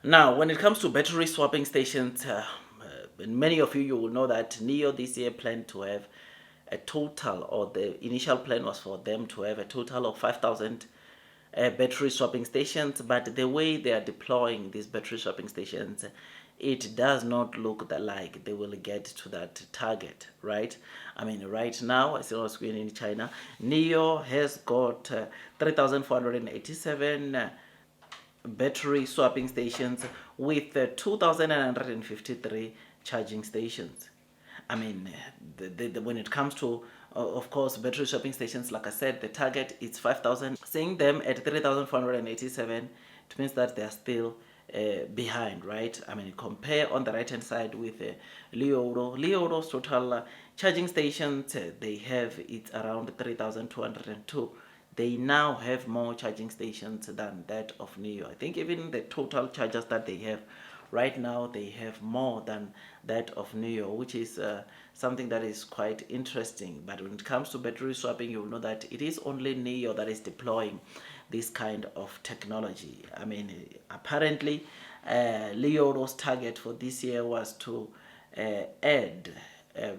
Now, when it comes to battery swapping stations, and many of you will know that NIO this year planned to have a total, or the initial plan was for them to have a total of 5,000 battery swapping stations. But the way they are deploying these battery swapping stations, it does not look like they will get to that target, right? I mean, right now, as I was going in China, NIO has got 3,487 battery swapping stations with 2,953 charging stations. I mean, when it comes to, of course, battery swapping stations, like I said, the target is 5,000. Seeing them at 3,487, it means that they are still behind, right? I mean, compare on the right hand side with Lioro's total charging stations, they have it around 3,202. They now have more charging stations than that of NIO. I think even the total chargers that they have right now, they have more than that of NIO, which is something that is quite interesting. But when it comes to battery swapping, you'll know that it is only NIO that is deploying this kind of technology. I mean, apparently, Leo's target for this year was to add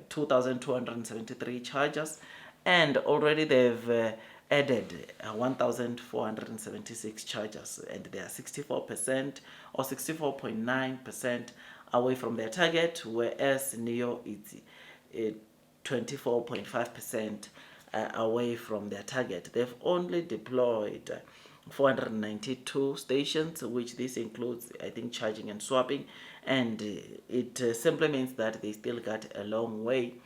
2,273 chargers, and already they've added 1,476 chargers, and they are 64% or 64.9% away from their target, whereas NIO is 24.5% away from their target. They've only deployed 492 stations, which this includes, I think, charging and swapping, and it simply means that they still got a long way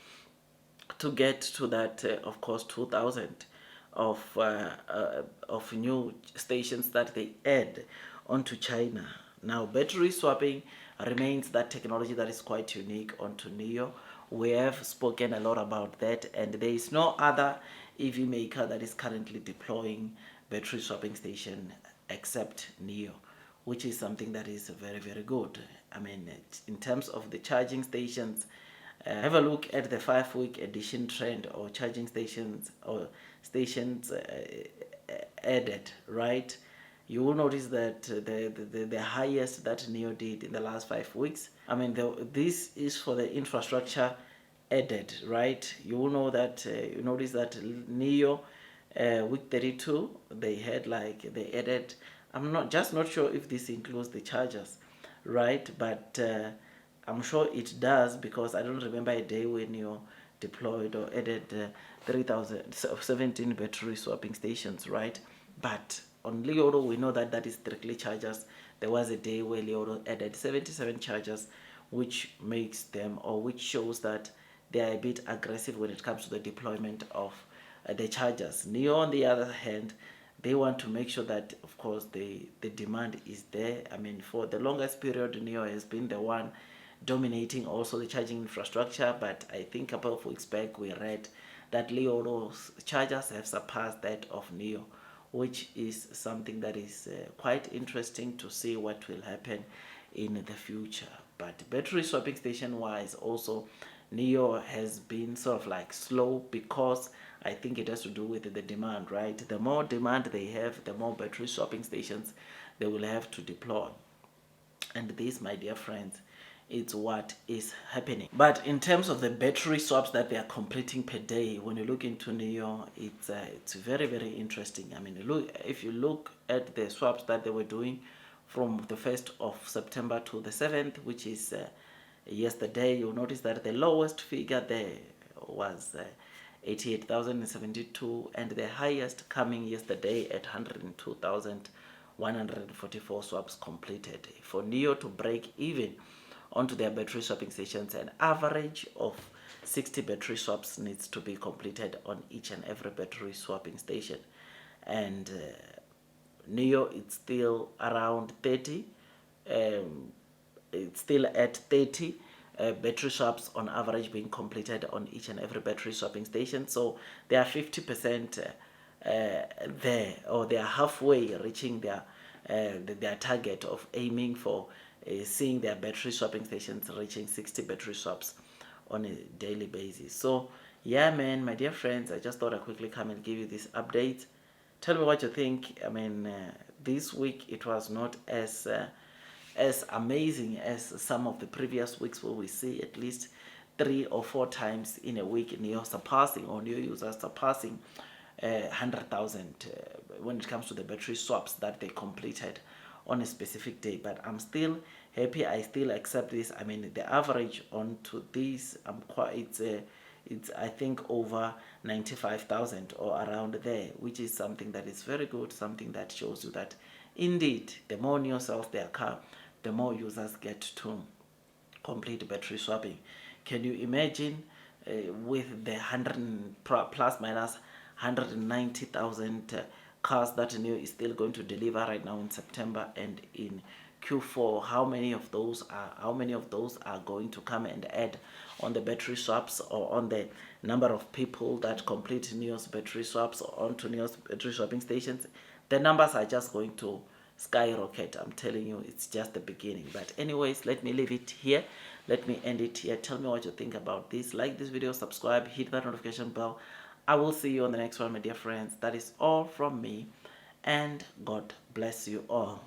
to get to that, of course, 2,000 of new stations that they add onto China. Now, battery swapping remains that technology that is quite unique onto NIO. We have spoken a lot about that, and there is no other EV maker that is currently deploying battery swapping station except NIO, which is something that is very, very good. I mean, in terms of the charging stations, have a look at the 5-week edition trend, or charging stations, or stations added, right? You will notice that the highest that NIO did in the last 5 weeks. I mean, this is for the infrastructure added, right? You will know that you notice that NIO week 32 they had they added. I'm not sure if this includes the chargers, right? But I'm sure it does, because I don't remember a day when you deployed or added 3,017 battery swapping stations, right? But on Leoro, we know that that is strictly chargers. There was a day where Leoro added 77 chargers, which makes them, or which shows that they are a bit aggressive when it comes to the deployment of the chargers. NIO, on the other hand, they want to make sure that, of course, the demand is there. I mean, for the longest period, NIO has been the one dominating also the charging infrastructure, but I think a couple of weeks back we read that Leoro's chargers have surpassed that of NIO, which is something that is quite interesting to see what will happen in the future. But battery swapping station wise, also NIO has been sort of slow, because I think it has to do with the demand, right? The more demand they have, the more battery swapping stations they will have to deploy. And this, my dear friends, it's what is happening. But in terms of the battery swaps that they are completing per day, when you look into NIO, it's very, very interesting. I mean, if you look at the swaps that they were doing from the 1st of September to the 7th, which is yesterday, you'll notice that the lowest figure there was 88,072, and the highest coming yesterday at 102,144 swaps completed. For NIO to break even onto their battery swapping stations, an average of 60 battery swaps needs to be completed on each and every battery swapping station. And NIO, it's still around 30. It's still at 30 battery swaps on average being completed on each and every battery swapping station. So they are 50% there, or they are halfway reaching their target of aiming for seeing their battery swapping stations reaching 60 battery swaps on a daily basis. So yeah, man, my dear friends, I just thought I'd quickly come and give you this update. Tell me what you think. I mean, this week it was not as as amazing as some of the previous weeks where we see at least 3 or 4 times in a week NIO surpassing, or NIO users surpassing 100,000 when it comes to the battery swaps that they completed on a specific day. But I'm still happy. I still accept this. I mean, the average onto this, it's I think over 95,000 or around there, which is something that is very good, something that shows you that indeed the more NIO sells their car, the more users get to complete battery swapping. Can you imagine with the 100 plus minus 190,000 cars that NIO is still going to deliver right now in September and in Q4? How many of those are going to come and add on the battery swaps, or on the number of people that complete NIO's battery swaps or onto NIO's battery swapping stations? The numbers are just going to skyrocket. I'm telling you, it's just the beginning. But anyways, let me leave it here. Let me end it here. Tell me what you think about this. Like this video, subscribe, hit that notification bell. I will see you on the next one, my dear friends. That is all from me, and God bless you all.